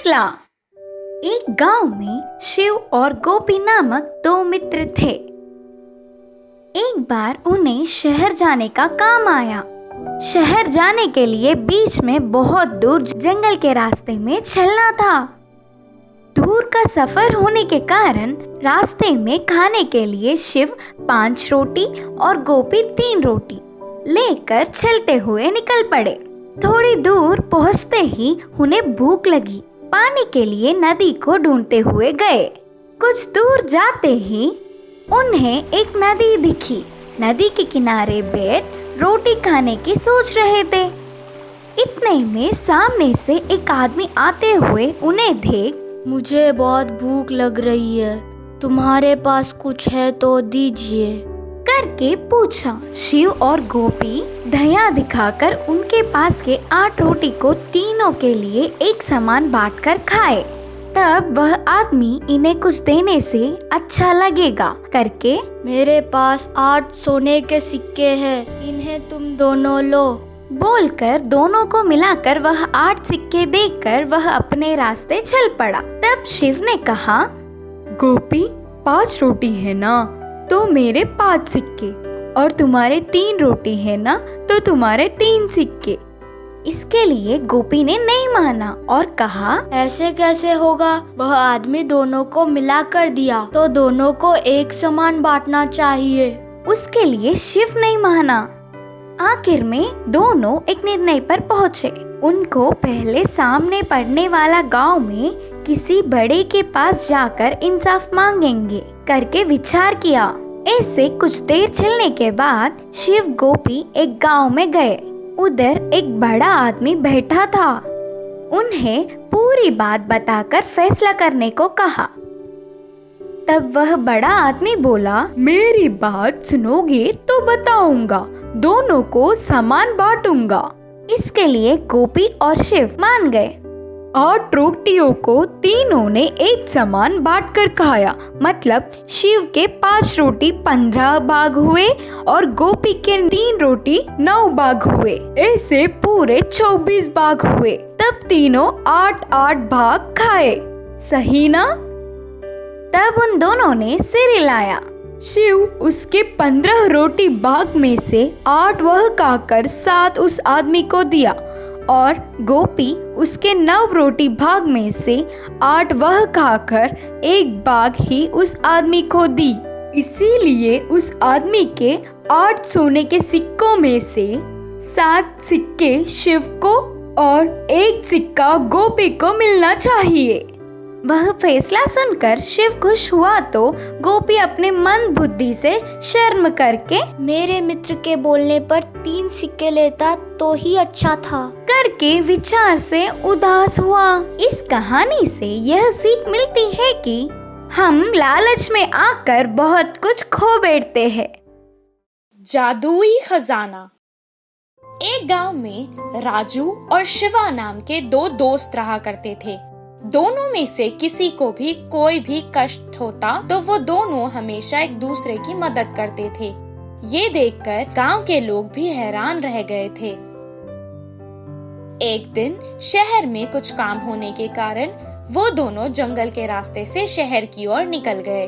फैसला। एक गांव में शिव और गोपी नामक दो मित्र थे। एक बार उन्हें शहर जाने का काम आया। शहर जाने के लिए बीच में बहुत दूर जंगल के रास्ते में चलना था। दूर का सफर होने के कारण रास्ते में खाने के लिए शिव 5 रोटी और गोपी 3 रोटी लेकर चलते हुए निकल पड़े। थोड़ी दूर पहुंचते ही उन्हें भूख लगी। पानी के लिए नदी को ढूंढते हुए गए। कुछ दूर जाते ही उन्हें एक नदी दिखी। नदी के किनारे बैठ रोटी खाने की सोच रहे थे। इतने में सामने से एक आदमी आते हुए उन्हें देख, मुझे बहुत भूख लग रही है, तुम्हारे पास कुछ है तो दीजिए करके पूछा। शिव और गोपी दया दिखाकर उनके पास के 8 रोटी को तीनों के लिए एक समान बांटकर खाए। तब वह आदमी इन्हें कुछ देने से अच्छा लगेगा करके, मेरे पास 8 सोने के सिक्के हैं, इन्हें तुम दोनों लो बोलकर दोनों को मिलाकर वह 8 सिक्के देकर वह अपने रास्ते चल पड़ा। तब शिव ने कहा, गोपी 5 रोटी है ना तो मेरे 5 सिक्के, और तुम्हारे 3 रोटी है ना तो तुम्हारे 3 सिक्के। इसके लिए गोपी ने नहीं माना और कहा, ऐसे कैसे होगा, वह आदमी दोनों को मिला कर दिया तो दोनों को एक समान बांटना चाहिए। उसके लिए शिव नहीं माना। आखिर में दोनों एक निर्णय पर पहुँचे। उनको पहले सामने पड़ने वाला गांव में किसी बड़े के पास जाकर इंसाफ मांगेंगे करके विचार किया। ऐसे कुछ देर चलने के बाद शिव गोपी एक गांव में गए। उधर एक बड़ा आदमी बैठा था। उन्हें पूरी बात बताकर फैसला करने को कहा। तब वह बड़ा आदमी बोला, मेरी बात सुनोगे तो बताऊंगा, दोनों को समान बांटूंगा। इसके लिए गोपी और शिव मान गए। 8 रोटियों को तीनों ने एक समान बांटकर खाया। मतलब शिव के 5 रोटी 15 भाग हुए और गोपी के 3 रोटी 9 भाग हुए। ऐसे पूरे 24 भाग हुए। तब तीनों 8-8 भाग खाए। सही ना? तब उन दोनों ने सिर हिलाया। शिव उसके 15 रोटी भाग में से 8 वह खाकर 7 उस आदमी को दिया और गोपी उसके 9 रोटी भाग में से 8 वह खाकर 1 भाग ही उस आदमी को दी। इसीलिए उस आदमी के 8 सोने के सिक्कों में से 7 सिक्के शिव को और 1 सिक्का गोपी को मिलना चाहिए। वह फैसला सुनकर शिव खुश हुआ तो गोपी अपने मन बुद्धि से शर्म करके, मेरे मित्र के बोलने पर 3 सिक्के लेता तो ही अच्छा था करके विचार से उदास हुआ। इस कहानी से यह सीख मिलती है कि हम लालच में आकर बहुत कुछ खो बैठते हैं। जादुई खजाना। एक गांव में राजू और शिवा नाम के 2 दोस्त रहा करते थे। दोनों में से किसी को भी कोई भी कष्ट होता तो वो दोनों हमेशा एक दूसरे की मदद करते थे। ये देखकर गांव के लोग भी हैरान रह गए थे। एक दिन शहर में कुछ काम होने के कारण वो दोनों जंगल के रास्ते से शहर की ओर निकल गए।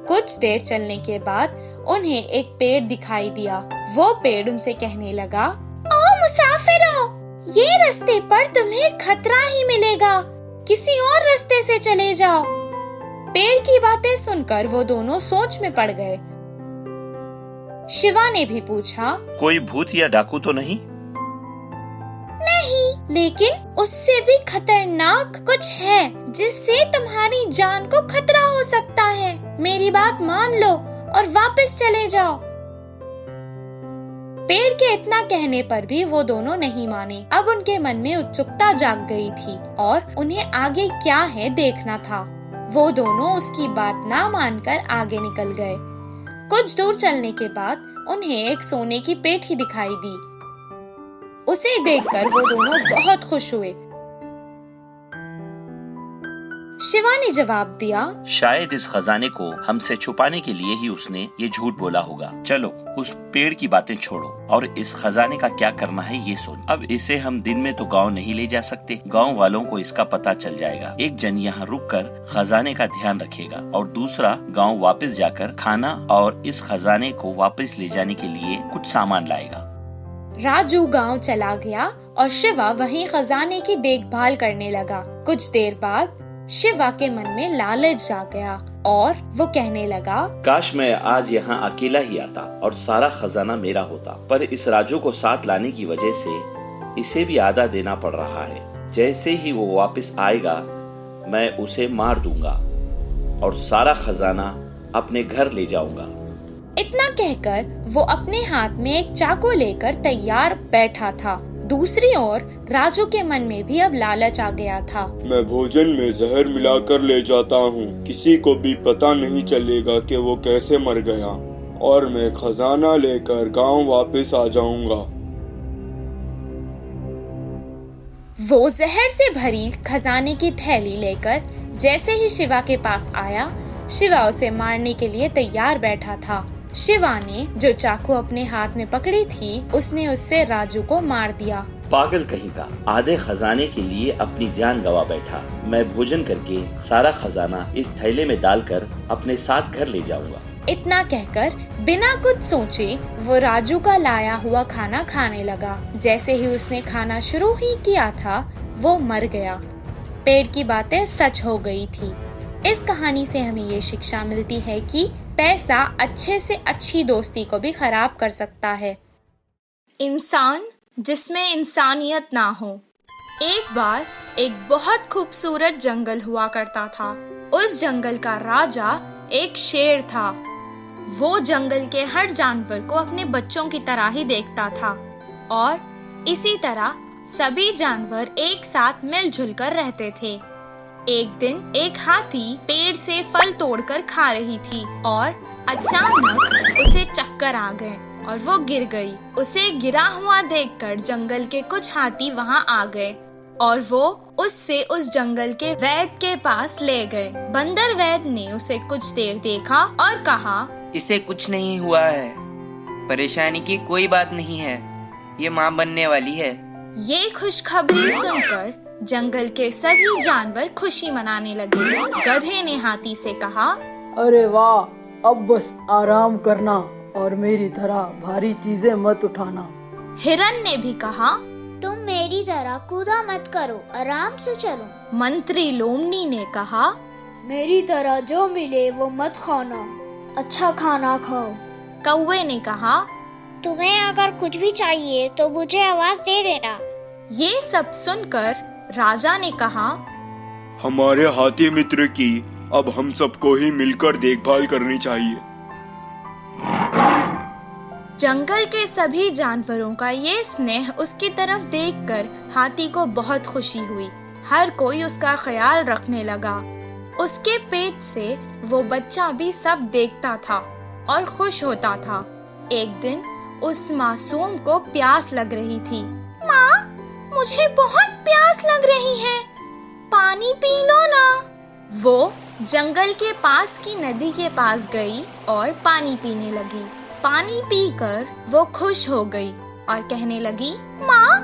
कुछ देर चलने के बाद उन्हें एक पेड़ दिखाई दिया। वो पेड़ उनसे कहने लगा, ओ मुसाफिरों, ये रास्ते पर तुम्हें खतरा ही मिलेगा, किसी और रास्ते से चले जाओ। पेड़ की बातें सुनकर वो दोनों सोच में पड़ गए। शिवा ने भी पूछा, कोई भूत या डाकू तो नहीं? नहीं, लेकिन उससे भी खतरनाक कुछ है जिससे तुम्हारी जान को खतरा हो सकता है। मेरी बात मान लो और वापस चले जाओ। पेड़ के इतना कहने पर भी वो दोनों नहीं माने। अब उनके मन में उत्सुकता जाग गई थी और उन्हें आगे क्या है देखना था। वो दोनों उसकी बात ना मानकर आगे निकल गए। कुछ दूर चलने के बाद उन्हें एक सोने की पेठी दिखाई दी। उसे देखकर वो दोनों बहुत खुश हुए। शिवा ने जवाब दिया, शायद इस खजाने को हमसे छुपाने के लिए ही उसने ये झूठ बोला होगा। चलो उस पेड़ की बातें छोड़ो और इस खजाने का क्या करना है ये सुन। अब इसे हम दिन में तो गांव नहीं ले जा सकते, गांव वालों को इसका पता चल जाएगा। एक जन यहाँ रुककर खजाने का ध्यान रखेगा और दूसरा गांव वापस जाकर खाना और इस खजाने को वापस ले जाने के लिए कुछ सामान लाएगा। राजू गांव चला गया और शिवा वहीं खजाने की देखभाल करने लगा। कुछ देर बाद शिवा के मन में लालच आ गया और वो कहने लगा, काश मैं आज यहाँ अकेला ही आता और सारा खजाना मेरा होता, पर इस राजू को साथ लाने की वजह से इसे भी आधा देना पड़ रहा है। जैसे ही वो वापस आएगा मैं उसे मार दूंगा और सारा खजाना अपने घर ले जाऊंगा। इतना कहकर वो अपने हाथ में एक चाकू लेकर तैयार बैठा था। दूसरी ओर राजू के मन में भी अब लालच आ गया था। मैं भोजन में जहर मिलाकर ले जाता हूँ, किसी को भी पता नहीं चलेगा कि वो कैसे मर गया और मैं खजाना लेकर गांव वापस आ जाऊंगा। वो जहर से भरी खजाने की थैली लेकर जैसे ही शिवा के पास आया, शिवा उसे मारने के लिए तैयार बैठा था। शिवा ने जो चाकू अपने हाथ में पकड़ी थी, उसने उससे राजू को मार दिया। पागल कहीं का, आधे खजाने के लिए अपनी जान गवा बैठा। मैं भोजन करके सारा खजाना इस थैले में डालकर अपने साथ घर ले जाऊंगा। इतना कहकर बिना कुछ सोचे वो राजू का लाया हुआ खाना खाने लगा। जैसे ही उसने खाना शुरू ही किया था, वो मर गया। पेड़ की बातें सच हो गई थी। इस कहानी से हमें ये शिक्षा मिलती है कि पैसा अच्छे से अच्छी दोस्ती को भी खराब कर सकता है। इंसान जिसमें इंसानियत ना हो। एक बार एक बहुत खूबसूरत जंगल हुआ करता था। उस जंगल का राजा एक शेर था। वो जंगल के हर जानवर को अपने बच्चों की तरह ही देखता था और इसी तरह सभी जानवर एक साथ मिलजुल कर रहते थे। एक दिन एक हाथी पेड़ से फल तोड़कर खा रही थी और अचानक उसे चक्कर आ गए और वो गिर गई। उसे गिरा हुआ देखकर जंगल के कुछ हाथी वहाँ आ गए और वो उससे उस जंगल के वैद्य के पास ले गए। बंदर वैद्य ने उसे कुछ देर देखा और कहा, इसे कुछ नहीं हुआ है, परेशानी की कोई बात नहीं है, ये माँ बनने वाली है। ये खुशखबरी सुनकर जंगल के सभी जानवर खुशी मनाने लगे। गधे ने हाथी से कहा, अरे वाह, अब बस आराम करना और मेरी तरह भारी चीजें मत उठाना। हिरन ने भी कहा, तुम मेरी तरह कूदा मत करो, आराम से चलो। मंत्री लोमनी ने कहा, मेरी तरह जो मिले वो मत खाना, अच्छा खाना खाओ। कौवे ने कहा, तुम्हें अगर कुछ भी चाहिए तो मुझे आवाज दे देना। ये सब सुनकर राजा ने कहा, हमारे हाथी मित्र की अब हम सबको ही मिलकर देखभाल करनी चाहिए। जंगल के सभी जानवरों का ये स्नेह उसकी तरफ देखकर हाथी को बहुत खुशी हुई। हर कोई उसका ख्याल रखने लगा। उसके पेट से वो बच्चा भी सब देखता था और खुश होता था। एक दिन उस मासूम को प्यास लग रही थी। माँ, मुझे बहुत प्यास लग रही है, पानी पी लो ना। वो जंगल के पास की नदी के पास गई और पानी पीने लगी। पानी पीकर वो खुश हो गई और कहने लगी, माँ,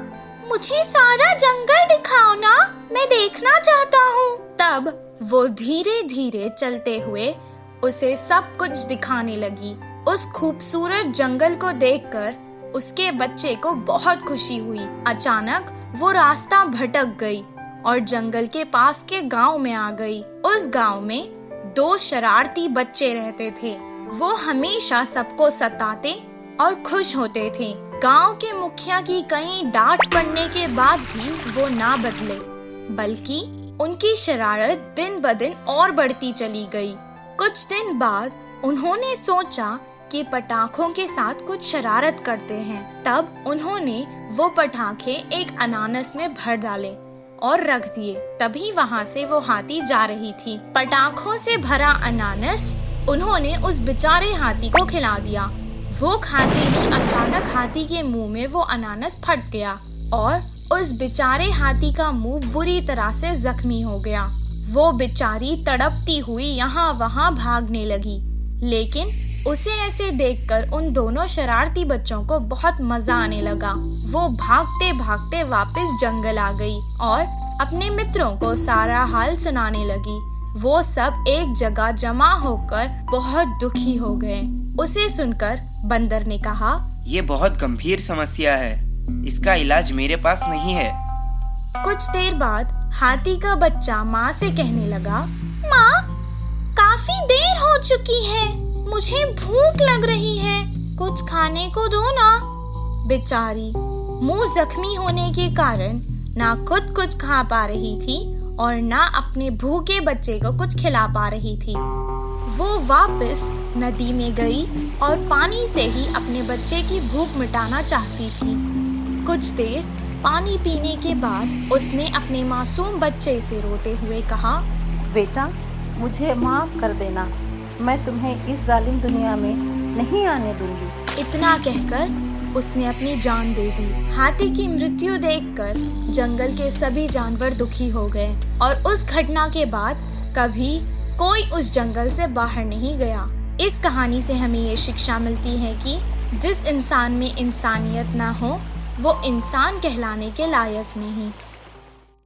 मुझे सारा जंगल दिखाओ ना, मैं देखना चाहता हूँ। तब वो धीरे धीरे चलते हुए उसे सब कुछ दिखाने लगी। उस खूबसूरत जंगल को देखकर उसके बच्चे को बहुत खुशी हुई। अचानक वो रास्ता भटक गई और जंगल के पास के गांव में आ गई। उस गांव में 2 शरारती बच्चे रहते थे। वो हमेशा सबको सताते और खुश होते थे। गांव के मुखिया की कई डांट पड़ने के बाद भी वो ना बदले, बल्कि उनकी शरारत दिन ब दिन और बढ़ती चली गई। कुछ दिन बाद उन्होंने सोचा कि पटाखों के साथ कुछ शरारत करते हैं। तब उन्होंने वो पटाखे एक अनानस में भर डाले और रख दिए। तभी वहाँ से वो हाथी जा रही थी। पटाखों से भरा अनानस उन्होंने उस बेचारे हाथी को खिला दिया। वो खाते ही अचानक हाथी के मुंह में वो अनानस फट गया और उस बेचारे हाथी का मुंह बुरी तरह से जख्मी हो गया। वो बेचारी तड़पती हुई यहाँ वहाँ भागने लगी, लेकिन उसे ऐसे देखकर उन दोनों शरारती बच्चों को बहुत मजा आने लगा। वो भागते भागते वापस जंगल आ गई और अपने मित्रों को सारा हाल सुनाने लगी। वो सब एक जगह जमा होकर बहुत दुखी हो गए। उसे सुनकर बंदर ने कहा, ये बहुत गंभीर समस्या है, इसका इलाज मेरे पास नहीं है। कुछ देर बाद हाथी का बच्चा माँ से कहने लगा, माँ, काफी देर हो चुकी है, मुझे भूख लग रही है, कुछ खाने को दो ना। बेचारी मुंह जख्मी होने के कारण ना खुद कुछ खा पा रही थी और ना अपने भूखे बच्चे को कुछ खिला पा रही थी। वो वापस नदी में गई और पानी से ही अपने बच्चे की भूख मिटाना चाहती थी। कुछ देर पानी पीने के बाद उसने अपने मासूम बच्चे से रोते हुए कहा, बेटा, मुझे माफ कर देना, मैं तुम्हें इस जालिम दुनिया में नहीं आने दूंगी। इतना कहकर उसने अपनी जान दे दी। हाथी की मृत्यु देखकर जंगल के सभी जानवर दुखी हो गए और उस घटना के बाद कभी कोई उस जंगल से बाहर नहीं गया। इस कहानी से हमें ये शिक्षा मिलती है कि जिस इंसान में इंसानियत ना हो वो इंसान कहलाने के लायक नहीं।